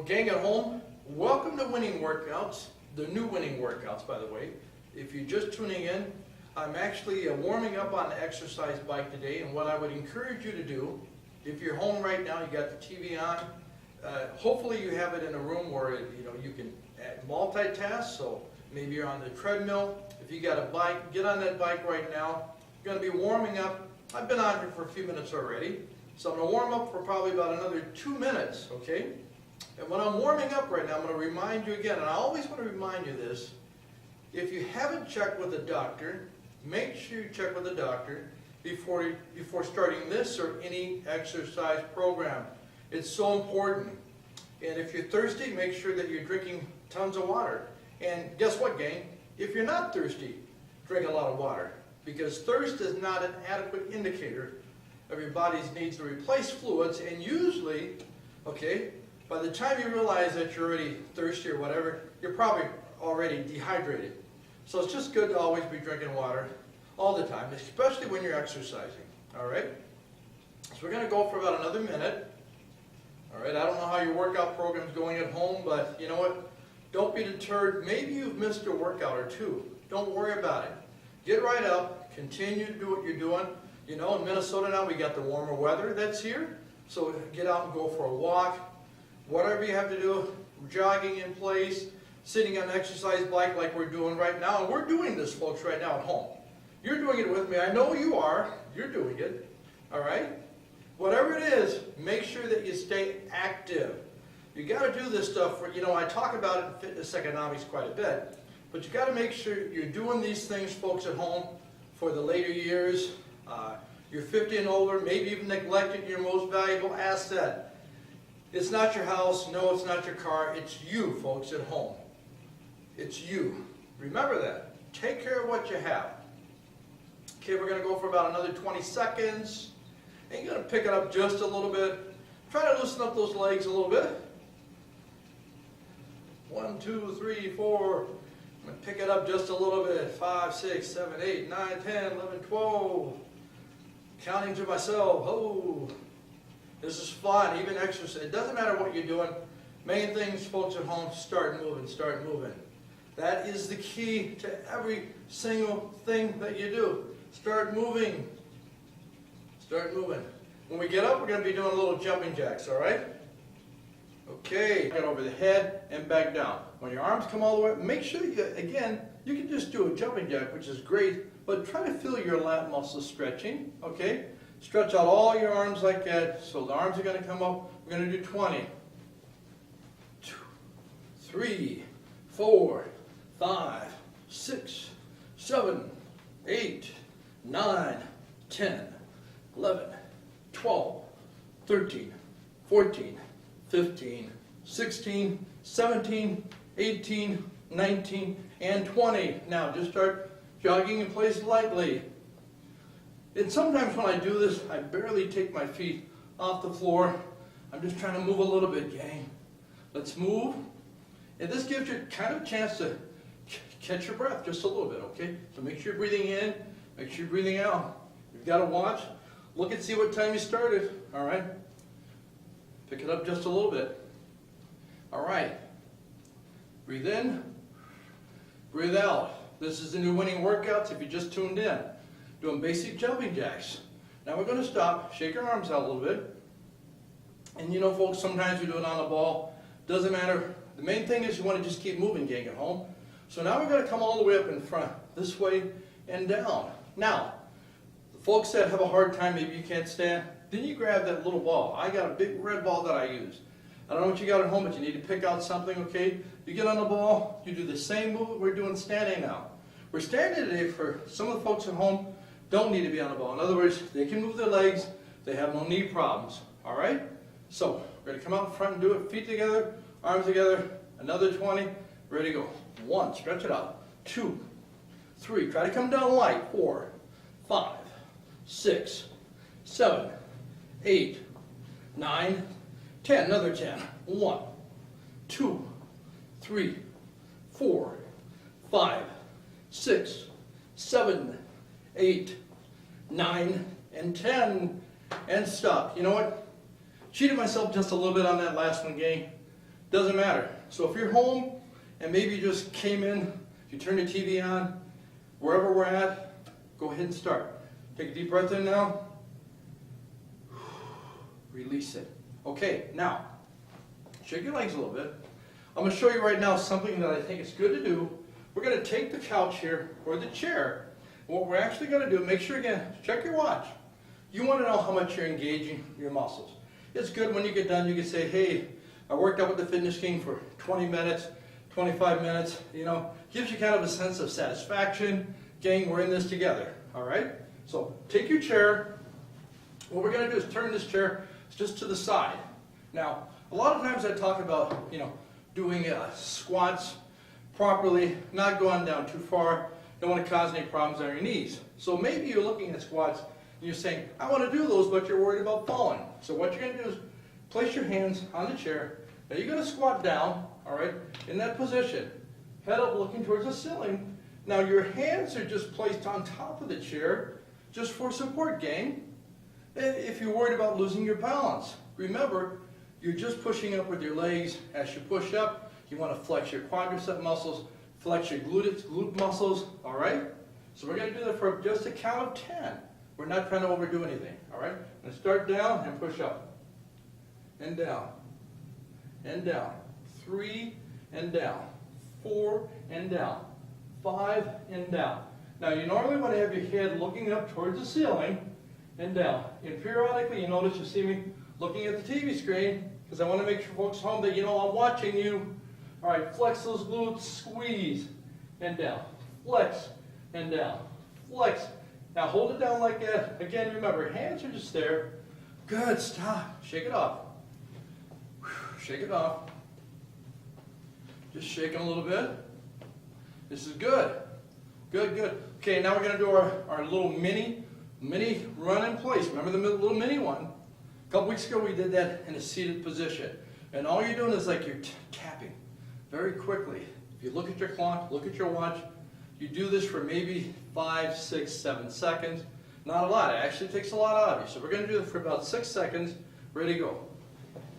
gang at home, welcome to Winning Workouts, the new Winning Workouts, by the way. If you're just tuning in, I'm actually warming up on the exercise bike today, and what I would encourage you to do, if you're home right now, you got the TV on, hopefully you have it in a room where you can multitask, so maybe you're on the treadmill. If you got a bike, get on that bike right now. You're going to be warming up. I've been on here for a few minutes already, so I'm going to warm up for probably about another 2 minutes, okay? And when I'm warming up right now, I'm going to remind you again, and I always want to remind you this, if you haven't checked with a doctor, make sure you check with a doctor before starting this or any exercise program. It's so important. And if you're thirsty, make sure that you're drinking tons of water. And guess what, gang? If you're not thirsty, drink a lot of water. Because thirst is not an adequate indicator of your body's needs to replace fluids. And usually, okay, by the time you realize that you're already thirsty or whatever, you're probably already dehydrated. So it's just good to always be drinking water all the time, especially when you're exercising, all right? So we're going to go for about another minute. All right, I don't know how your workout program's going at home, but you know what? Don't be deterred. Maybe you've missed a workout or two. Don't worry about it. Get right up. Continue to do what you're doing. You know, in Minnesota now we got the warmer weather that's here. So get out and go for a walk. Whatever you have to do, jogging in place, sitting on an exercise bike like we're doing right now. And we're doing this, folks, right now at home. You're doing it with me. I know you are. You're doing it. All right? Whatever it is, make sure that you stay active. You got to do this stuff for, I talk about it in fitness economics quite a bit, but you got to make sure you're doing these things, folks, at home for the later years. You're 50 and older, maybe even neglected your most valuable asset. It's not your house, no, it's not your car, it's you, folks, at home. It's you. Remember that. Take care of what you have. Okay, we're going to go for about another 20 seconds. And you're going to pick it up just a little bit. Try to loosen up those legs a little bit. 1, 2, 3, 4. I'm going to pick it up just a little bit. 5, 6, 7, 8, 9, 10, 11, 12. Counting to myself. Oh, this is fun. Even exercise. It doesn't matter what you're doing. Main things, folks at home, start moving, start moving. That is the key to every single thing that you do. Start moving. Start moving. When we get up, we're going to be doing a little jumping jacks, all right? Okay, get over the head and back down. When your arms come all the way, make sure you can just do a jumping jack, which is great, but try to feel your lat muscles stretching, okay? Stretch out all your arms like that, so the arms are going to come up. We're going to do 20. 2, 3, 4, 5, 6, 7, 8, 9, 10, 11, 12, 13, 14, 15, 16, 17, 18, 19, and 20. Now just start jogging in place lightly. And sometimes when I do this, I barely take my feet off the floor. I'm just trying to move a little bit, gang. Let's move. And this gives you kind of a chance to catch your breath just a little bit, okay? So make sure you're breathing in, make sure you're breathing out. You've got to watch. Look and see what time you started, all right? Pick it up just a little bit. All right. Breathe in, breathe out. This is the new Winning Workouts if you just tuned in. Doing basic jumping jacks. Now we're going to stop, shake your arms out a little bit. And folks, sometimes you do it on the ball. Doesn't matter. The main thing is you want to just keep moving, gang, at home. So now we're going to come all the way up in front, this way and down. Now, the folks that have a hard time, maybe you can't stand, then you grab that little ball. I got a big red ball that I use. I don't know what you got at home, but you need to pick out something, okay? You get on the ball, you do the same move we're doing standing now. We're standing today for some of the folks at home don't need to be on the ball. In other words, they can move their legs, they have no knee problems, all right? So, we're going to come out in front and do it. Feet together, arms together, another 20, ready to go. 1, stretch it out. 2, 3, try to come down light. 4, 5, 6, 7, 8, 9, 10. Another 10. 1, 2, 3, 4, 5, 6, 7, 8, 9, and 10. And stop. You know what? Cheated myself just a little bit on that last one, gang. Doesn't matter. So if you're home and maybe you just came in, you turn the TV on, wherever we're at, go ahead and start. Take a deep breath in now. Release it. Okay, now, shake your legs a little bit. I'm going to show you right now something that I think is good to do. We're going to take the couch here, or the chair. What we're actually going to do, make sure again, check your watch. You want to know how much you're engaging your muscles. It's good when you get done, you can say, hey, I worked out with the Fitness King for 20 minutes, 25 minutes, gives you kind of a sense of satisfaction. Gang, we're in this together, all right? So take your chair. What we're going to do is turn this chair just to the side. Now, a lot of times I talk about, doing squats properly, not going down too far, don't want to cause any problems on your knees. So maybe you're looking at squats and you're saying, I want to do those, but you're worried about falling. So what you're going to do is place your hands on the chair. Now you're going to squat down, all right, in that position. Head up looking towards the ceiling. Now your hands are just placed on top of the chair just for support, gang. If you're worried about losing your balance, remember, you're just pushing up with your legs. As you push up, you want to flex your quadricep muscles, flex your glute muscles, all right? So we're going to do that for just a count of 10. We're not trying to overdo anything, all right? And start down and push up. And down. And down. 3 and down. 4 and down. 5 and down. Now you normally want to have your head looking up towards the ceiling and down. And periodically you notice you see me looking at the TV screen because I want to make sure folks home that I'm watching you. All right, flex those glutes, squeeze and down. Flex and down. Flex. Now hold it down like that. Again, remember, hands are just there. Good, stop. Shake it off. Shake it off. Just shaking a little bit. This is good. Good, good. Okay, now we're going to do our little mini run in place. Remember the little mini one? A couple weeks ago we did that in a seated position. And all you're doing is like you're tapping very quickly. If you look at your clock, look at your watch, you do this for maybe 5, 6, 7 seconds. Not a lot. It actually takes a lot out of you. So we're going to do it for about 6 seconds. Ready to go.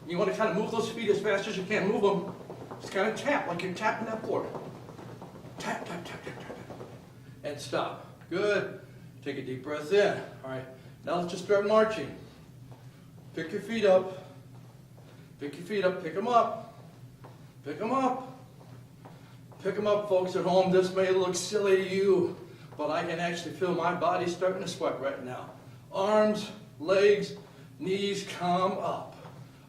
You want to kind of move those feet as fast as you can. Move them. Just kind of tap like you're tapping that floor. Tap, tap, tap, tap, tap. And stop. Good. Take a deep breath in. All right. Now let's just start marching. Pick your feet up. Pick your feet up. Pick them up. Pick them up. Pick them up, folks at home. This may look silly to you, but I can actually feel my body starting to sweat right now. Arms, legs, knees come up.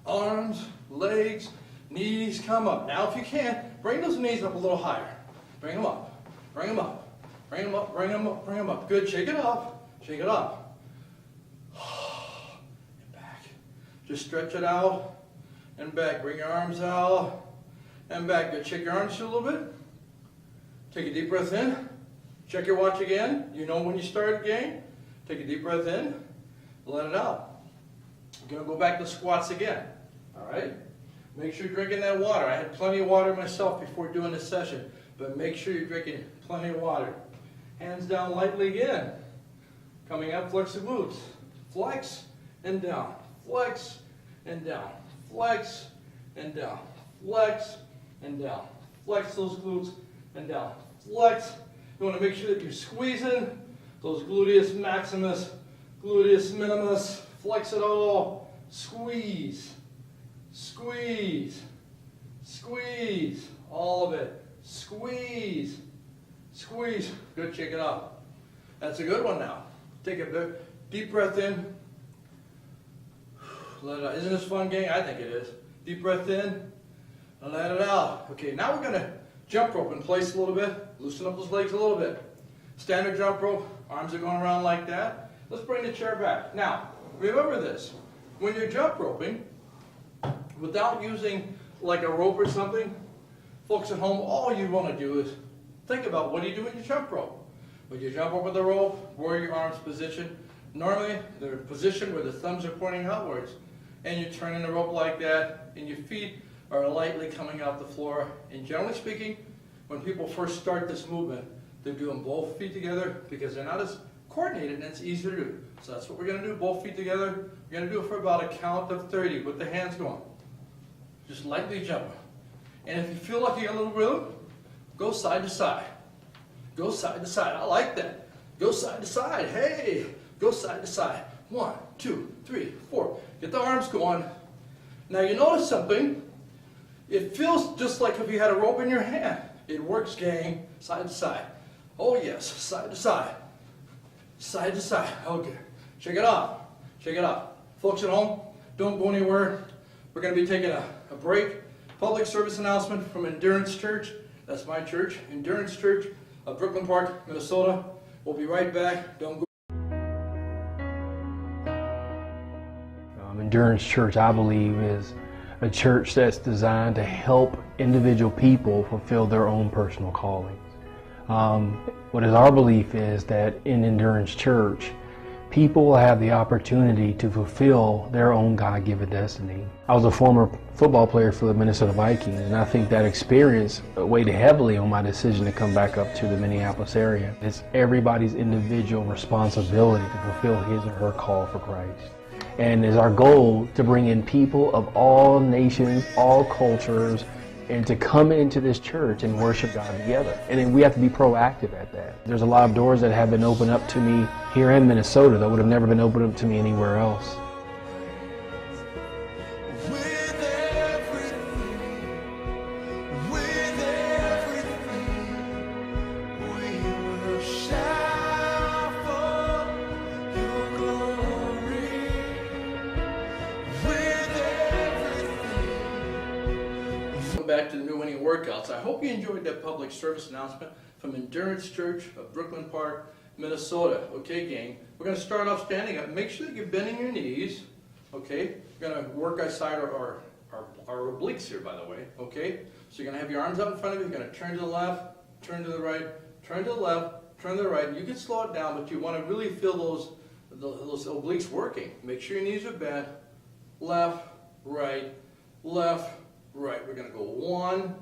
Arms, legs, knees come up. Now if you can, bring those knees up a little higher. Bring them up. Bring them up. Bring them up. Bring them up. Bring them up. Good. Shake it off. Shake it off. And back. Just stretch it out and back. Bring your arms out and back. Good. Shake your arms a little bit. Take a deep breath in. Check your watch again. You know when you start again. Take a deep breath in. Let it out. We're going to go back to squats again. All right? Make sure you're drinking that water. I had plenty of water myself before doing this session, but make sure you're drinking plenty of water. Hands down lightly again. Coming up, flex the glutes. Flex and down. Flex and down. Flex and down. Flex and down. Flex those glutes and down. Flex. You want to make sure that you're squeezing those gluteus maximus, gluteus minimus. Flex it all. Squeeze. Squeeze. Squeeze. All of it. Squeeze. Squeeze. Good. Shake it off. That's a good one now. Take a deep breath in. Let it out. Isn't this fun, gang? I think it is. Deep breath in. And let it out. Okay, now we're going to jump rope in place a little bit. Loosen up those legs a little bit. Standard jump rope. Arms are going around like that. Let's bring the chair back. Now, remember this. When you're jump roping, without using like a rope or something, folks at home, all you want to do is think about what do you do when you jump rope. When you jump over the rope, where are your arms positioned? Normally, they're positioned where the thumbs are pointing outwards. And you're turning the rope like that, and your feet are lightly coming out the floor. And generally speaking, when people first start this movement, they're doing both feet together because they're not as coordinated and it's easier to do. So that's what we're going to do, both feet together. We're going to do it for about a count of 30 with the hands going. Just lightly jump. And if you feel like you got a little rhythm, go side to side. Go side to side. I like that. Go side to side. Hey, go side to side. 1, 2, 3, 4. Get the arms going. Now you notice something. It feels just like if you had a rope in your hand. It works, gang. Side to side. Oh yes, side to side. Side to side. Okay. Shake it off. Shake it off. Folks at home, don't go anywhere. We're going to be taking a break. Public service announcement from Endurance Church. That's my church. Endurance Church of Brooklyn Park, Minnesota. We'll be right back. Don't go. Endurance Church, I believe, is a church that's designed to help individual people fulfill their own personal callings. What is our belief is that in Endurance Church, people will have the opportunity to fulfill their own God-given destiny. I was a former football player for the Minnesota Vikings, and I think that experience weighed heavily on my decision to come back up to the Minneapolis area. It's everybody's individual responsibility to fulfill his or her call for Christ. And it's our goal to bring in people of all nations, all cultures, and to come into this church and worship God together. And then we have to be proactive at that. There's a lot of doors that have been opened up to me here in Minnesota that would have never been opened up to me anywhere else. Back to the new winning workouts. I hope you enjoyed that public service announcement from Endurance Church of Brooklyn Park, Minnesota. Okay, gang, we're going to start off standing up. Make sure that you're bending your knees. Okay, we're going to work outside our obliques here, by the way. Okay, so you're going to have your arms up in front of you. You're going to turn to the left, turn to the right, turn to the left, turn to the right. You can slow it down, but you want to really feel those obliques working. Make sure your knees are bent. Left, right, left, right. We're going to go 1,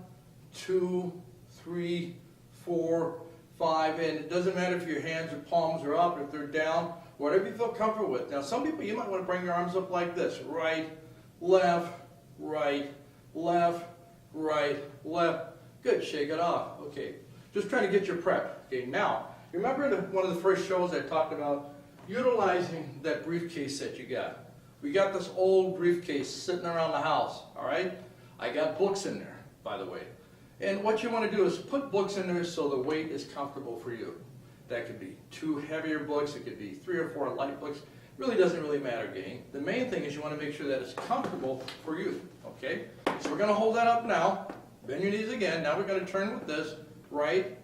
2, 3, 4, 5, and it doesn't matter if your hands or palms are up, if they're down, whatever you feel comfortable with. Now, some people, you might want to bring your arms up like this: right, left, right, left, right, left. Good. Shake it off. Okay. Just trying to get your prep. Okay. Now, remember one of the first shows I talked about utilizing that briefcase that you got. We got this old briefcase sitting around the house. All right. I got books in there, by the way. And what you want to do is put books in there so the weight is comfortable for you. That could be 2 heavier books, it could be 3 or 4 light books. Really doesn't really matter, gang. The main thing is you want to make sure that it's comfortable for you, okay? So we're going to hold that up now. Bend your knees again. Now we're going to turn with this. Right,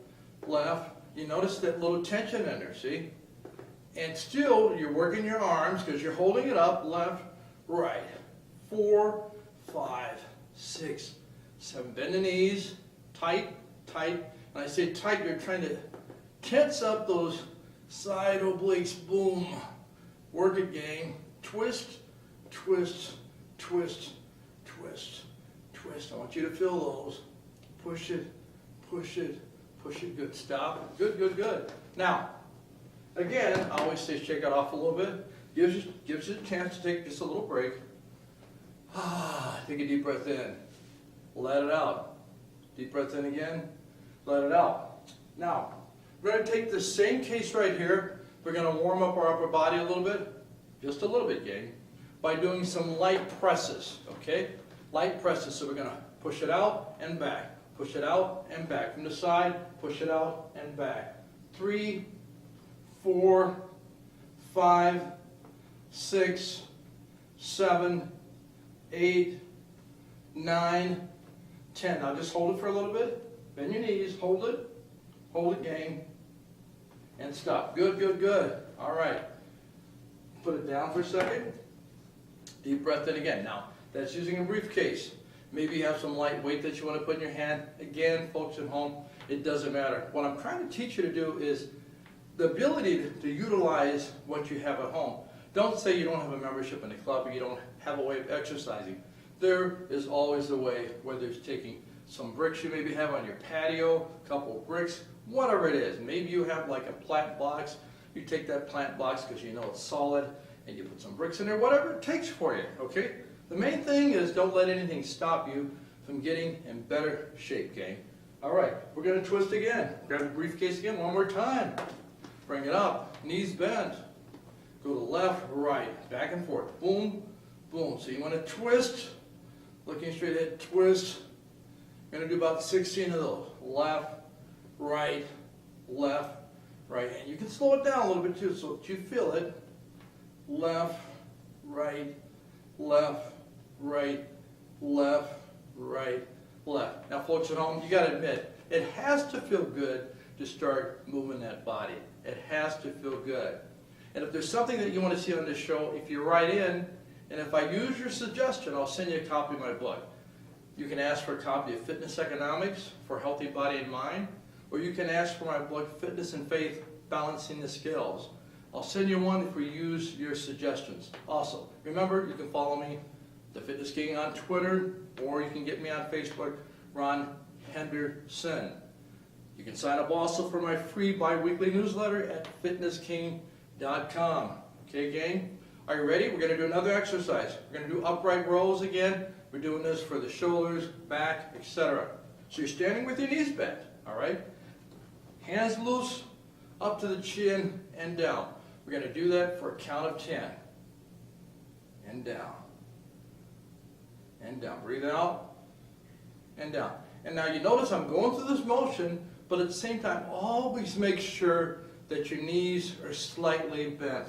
left. You notice that little tension in there, see? And still, you're working your arms because you're holding it up. Left, right. 4, 5, 6, 7. Bend the knees, tight, tight. When I say tight, you're trying to tense up those side obliques. Boom. Work it, gang. Twist, twist, twist, twist, twist. I want you to feel those. Push it, push it, push it. Good. Stop. Good, good, good. Now, again, I always say shake it off a little bit. Gives you a chance to take just a little break. Take a deep breath in. Let it out. Deep breath in again. Let it out. Now, we're going to take this same case right here. We're going to warm up our upper body a little bit. Just a little bit, gang. By doing some light presses. Okay? Light presses. So we're going to push it out and back. Push it out and back. From the side, push it out and back. 3, 4, 5, 6, 7, 8, 9, 10. Now just hold it for a little bit. Bend your knees. Hold it. Hold it, gang. And stop. Good, good, good. All right. Put it down for a second. Deep breath in again. Now, that's using a briefcase. Maybe you have some light weight that you want to put in your hand. Again, folks at home, it doesn't matter. What I'm trying to teach you to do is the ability to utilize what you have at home. Don't say you don't have a membership in the club or you don't have a way of exercising. There is always a way, whether it's taking some bricks you maybe have on your patio, a couple of bricks, whatever it is. Maybe you have like a plant box. You take that plant box because you know it's solid and you put some bricks in there, whatever it takes for you, okay? The main thing is don't let anything stop you from getting in better shape, gang. All right, we're going to twist again. Grab the briefcase again one more time. Bring it up, knees bent. Go to left, right, back and forth. Boom, boom. So you want to twist, looking straight ahead, twist. You're going to do about 16 of those. Left, right, left, right. And you can slow it down a little bit too so that you feel it. Left, right, left, right, left, right, left. Now folks at home, you got to admit, it has to feel good to start moving that body. It has to feel good. And if there's something that you want to see on this show, if you write in, and if I use your suggestion, I'll send you a copy of my book. You can ask for a copy of Fitness Economics for Healthy Body and Mind, or you can ask for my book, Fitness and Faith, Balancing the Scales. I'll send you one if we use your suggestions. Also, remember, you can follow me, The Fitness King, on Twitter, or you can get me on Facebook, Ron Henderson. You can sign up also for my free bi-weekly newsletter at fitnessking.com. Okay, gang? Are you ready? We're going to do another exercise. We're going to do upright rows again. We're doing this for the shoulders, back, etc. So you're standing with your knees bent, all right? Hands loose, up to the chin, and down. We're going to do that for a count of 10. And down. And down. Breathe out. And down. And now you notice I'm going through this motion, but at the same time, always make sure that your knees are slightly bent.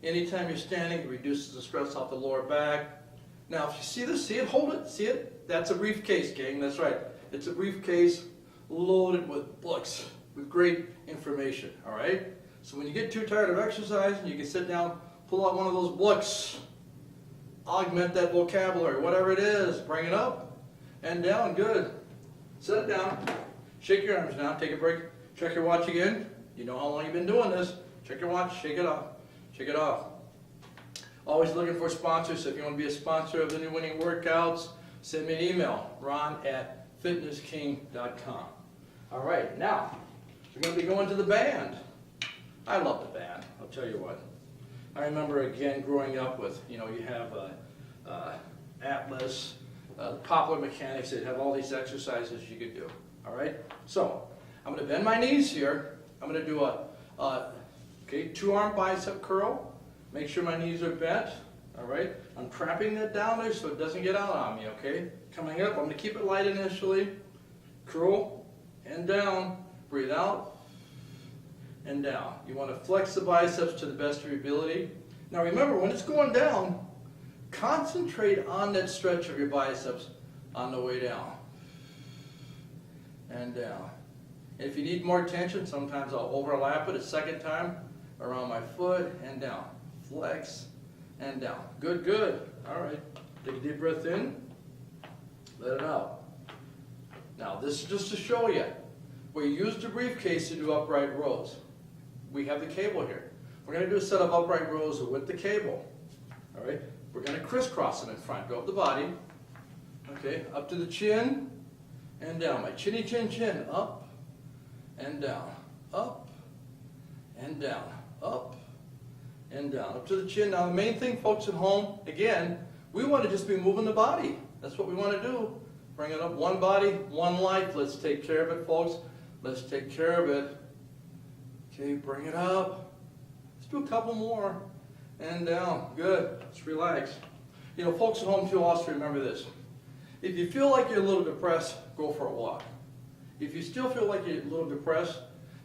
Anytime you're standing, it reduces the stress off the lower back. Now, if you see this, see it, hold it, see it? That's a briefcase, gang, that's right. It's a briefcase loaded with books, with great information, all right? So when you get too tired of exercising, you can sit down, pull out one of those books, augment that vocabulary, whatever it is, bring it up and down, good. Set it down, shake your arms down, take a break, check your watch again. You know how long you've been doing this. Check your watch, shake it off, shake it off. Always looking for sponsors, so if you want to be a sponsor of the new winning workouts, send me an email, ron@fitnessking.com. All right, now, we're going to be going to the band. I love the band, I'll tell you what. I remember, again, growing up with, you have Atlas, Popular Mechanics, they'd have all these exercises you could do, all right? So, I'm going to bend my knees here. I'm going to do a two-arm bicep curl. Make sure my knees are bent, all right? I'm trapping that down there so it doesn't get out on me, okay? Coming up, I'm going to keep it light initially. Curl and down. Breathe out and down. You want to flex the biceps to the best of your ability. Now remember, when it's going down, concentrate on that stretch of your biceps on the way down. And down. And if you need more tension, sometimes I'll overlap it a second time around my foot and down. Flex and down. Good, good. All right. Take a deep breath in. Let it out. Now, this is just to show you. We used the briefcase to do upright rows. We have the cable here. We're going to do a set of upright rows with the cable. All right. We're going to crisscross them in front. Go up the body. Okay. Up to the chin and down. My chinny chin chin. Up and down. Up and down. Up and down, up to the chin. Now the main thing, folks at home, again, we want to just be moving the body. That's what we want to do. Bring it up, one body, one life. Let's take care of it, folks. Let's take care of it. Okay, bring it up. Let's do a couple more. And down, good. Let's relax. Folks at home, you'll also remember this. If you feel like you're a little depressed, go for a walk. If you still feel like you're a little depressed,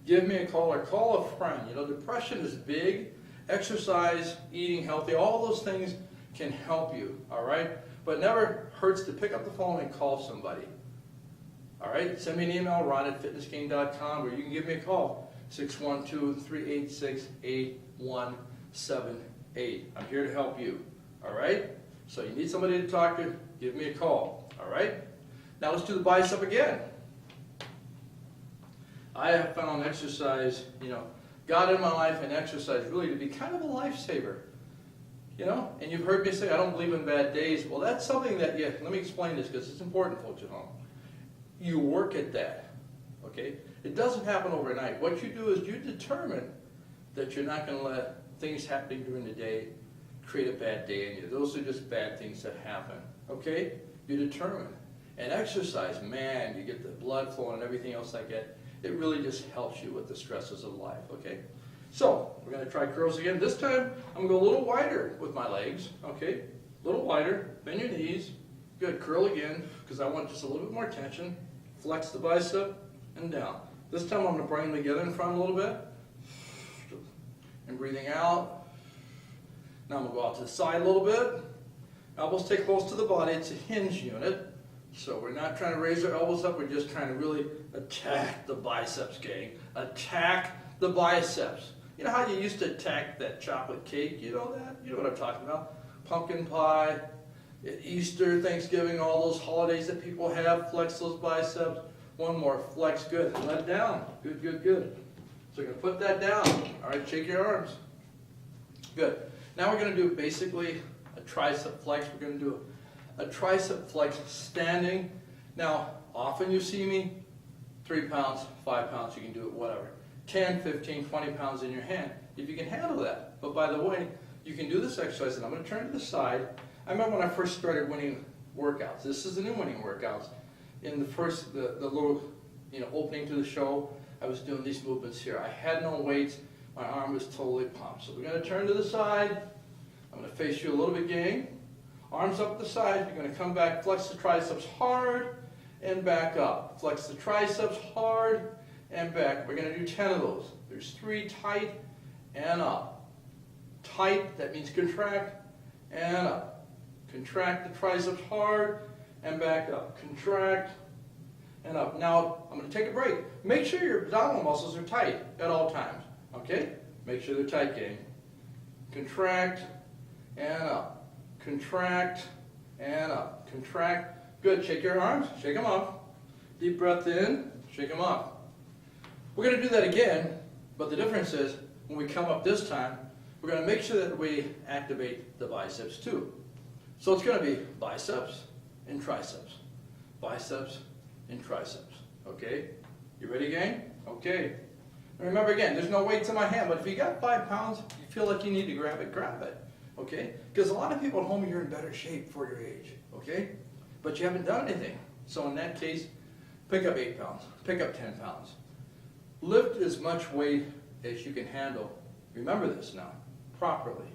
give me a call or call a friend. Depression is big. Exercise, eating healthy, all those things can help you, all right? But it never hurts to pick up the phone and call somebody. All right? Send me an email, ron@fitnessking.com, or you can give me a call, 612-386-8178. I'm here to help you, all right? So you need somebody to talk to, give me a call, all right? Now let's do the bicep again. I have found exercise, God in my life and exercise really to be kind of a lifesaver. And you've heard me say, I don't believe in bad days. Well, that's something that, let me explain this because it's important, folks at home. You work at that, okay? It doesn't happen overnight. What you do is you determine that you're not going to let things happening during the day create a bad day in you. Those are just bad things that happen, okay? You determine. And exercise, man, you get the blood flowing and everything else like that. It really just helps you with the stresses of life, okay? So, we're going to try curls again. This time, I'm going to go a little wider with my legs, okay? A little wider, bend your knees. Good, curl again, because I want just a little bit more tension. Flex the bicep and down. This time, I'm going to bring them together in front a little bit. And breathing out. Now I'm going to go out to the side a little bit. Elbows stay close to the body. It's a hinge unit. So we're not trying to raise our elbows up. We're just trying to really attack the biceps, gang. Attack the biceps. You know how you used to attack that chocolate cake? You know that? You know what I'm talking about. Pumpkin pie, Easter, Thanksgiving, all those holidays that people have. Flex those biceps. One more. Flex. Good. Let it down. Good, good, good. So you're going to put that down. All right, shake your arms. Good. Now we're going to do basically a tricep flex. We're going to do a tricep flex standing. Now, often you see me, 3 pounds, 5 pounds, you can do it whatever. 10, 15, 20 pounds in your hand, if you can handle that. But by the way, you can do this exercise, and I'm going to turn to the side. I remember when I first started winning workouts. This is the new winning workouts. In the first, the little, opening to the show, I was doing these movements here. I had no weights. My arm was totally pumped. So we're going to turn to the side. I'm going to face you a little bit, gang. Arms up the side. You're going to come back, flex the triceps hard, and back up. Flex the triceps hard, and back. We're going to do 10 of those. There's 3, tight, and up. Tight, that means contract, and up. Contract the triceps hard, and back up. Contract, and up. Now, I'm going to take a break. Make sure your abdominal muscles are tight at all times. Okay? Make sure they're tight, gang. Contract, and up. Contract, and up. Contract. Good. Shake your arms. Shake them up. Deep breath in. Shake them up. We're going to do that again, but the difference is when we come up this time, we're going to make sure that we activate the biceps too. So it's going to be biceps and triceps. Biceps and triceps. Okay? You ready, gang? Okay. And remember again, there's no weights in my hand, but if you got 5 pounds, you feel like you need to grab it, grab it. Okay? Because a lot of people at home, you're in better shape for your age. Okay? But you haven't done anything. So in that case, pick up 8 pounds. Pick up 10 pounds. Lift as much weight as you can handle. Remember this now, properly.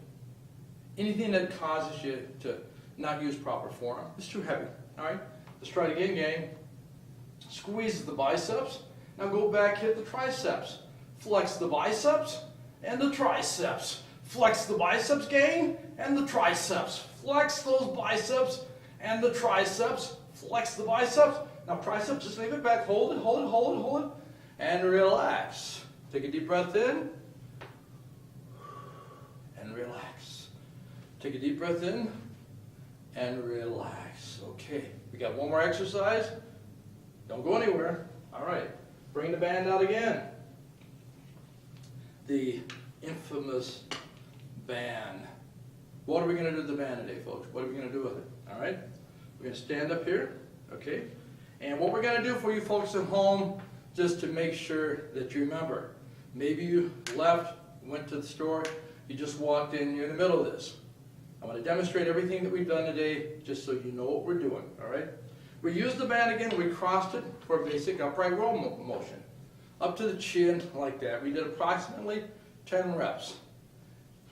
Anything that causes you to not use proper form is too heavy. All right? Let's try it again, gang. Squeeze the biceps. Now go back, hit the triceps. Flex the biceps and the triceps. Flex the biceps, gang, and the triceps. Flex those biceps and the triceps. Flex the biceps. Now triceps, just leave it back. Hold it, hold it, hold it, hold it. And relax. Take a deep breath in. And relax. Take a deep breath in. And relax. Okay. We got one more exercise. Don't go anywhere. All right. Bring the band out again. The infamous band. What are we going to do with the band today, folks? What are we going to do with it? All right? We're going to stand up here, okay? And what we're going to do for you folks at home, just to make sure that you remember, maybe you left, went to the store, you just walked in, you're in the middle of this. I'm going to demonstrate everything that we've done today, just so you know what we're doing, all right? We used the band again, we crossed it for a basic upright row motion. Up to the chin, like that. We did approximately 10 reps.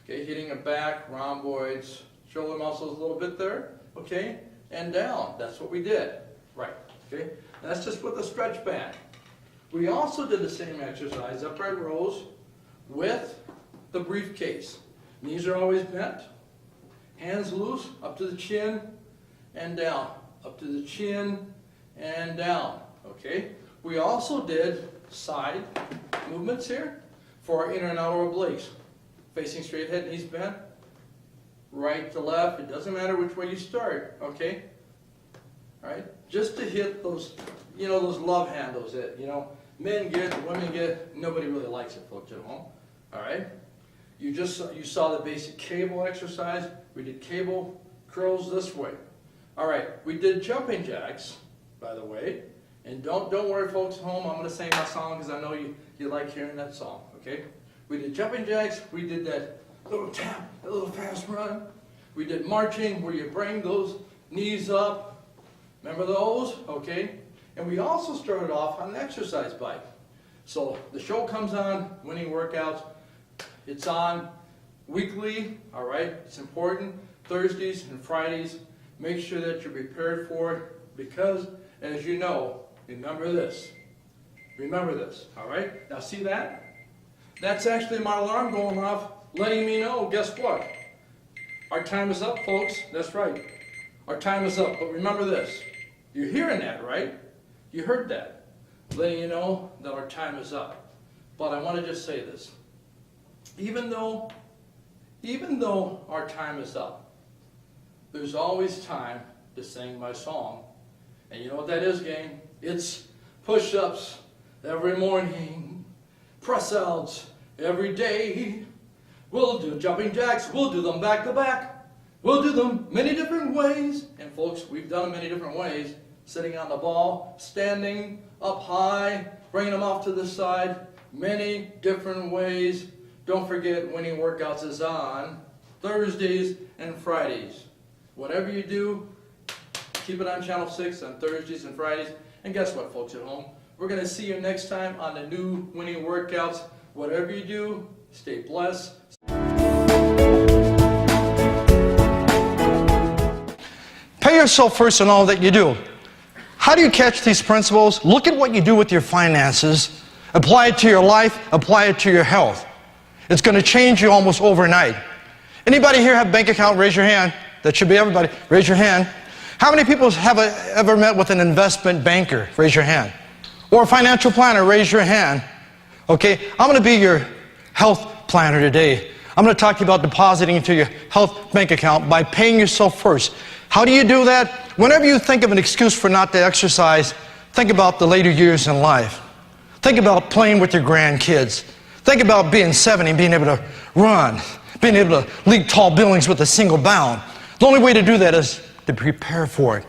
Okay, hitting the back, rhomboids, shoulder muscles a little bit there, okay? And down, that's what we did. Right, okay? And that's just with the stretch band. We also did the same exercise, upright rows, with the briefcase. Knees are always bent, hands loose, up to the chin, and down. Up to the chin, and down, okay? We also did side movements here for our inner and outer obliques. Facing straight ahead, knees bent, right to left, it doesn't matter which way you start, okay? All right, just to hit those, those love handles that, men get, women get, nobody really likes it, folks at home, all right? You saw the basic cable exercise. We did cable curls this way. All right, we did jumping jacks, by the way, and don't worry, folks at home, I'm going to sing my song because I know you like hearing that song, okay? We did jumping jacks, we did that little tap, that little fast run. We did marching where you bring those knees up Remember those? Okay. And we also started off on an exercise bike. So the show comes on, Winning Workouts. It's on weekly, all right? It's important. Thursdays and Fridays. Make sure that you're prepared for it because, as you know, remember this. Remember this, all right? Now see that? That's actually my alarm going off, letting me know, guess what? Our time is up, folks. That's right. Our time is up. But remember this. You're hearing that, right? You heard that. Letting you know that our time is up. But I want to just say this. Even though our time is up, there's always time to sing my song. And you know what that is, gang? It's push-ups every morning, press-outs every day. We'll do jumping jacks. We'll do them back to back. We'll do them many different ways. And folks, we've done them many different ways. Sitting on the ball, standing up high, bringing them off to the side. Many different ways. Don't forget, Winning Workouts is on Thursdays and Fridays. Whatever you do, keep it on Channel 6 on Thursdays and Fridays. And guess what, folks at home? We're going to see you next time on the new Winning Workouts. Whatever you do, stay blessed. Pay yourself first in all that you do. How do you catch these principles? Look at what you do with your finances. Apply it to your life. Apply it to your health. It's going to change you almost overnight. Anybody here have a bank account? Raise your hand. That should be everybody. Raise your hand. How many people have ever met with an investment banker? Raise your hand. Or a financial planner? Raise your hand. Okay, I'm going to be your health planner today. I'm going to talk to you about depositing into your health bank account by paying yourself first. How do you do that? Whenever you think of an excuse for not to exercise, think about the later years in life. Think about playing with your grandkids. Think about being 70 and being able to run, being able to leap tall buildings with a single bound. The only way to do that is to prepare for it.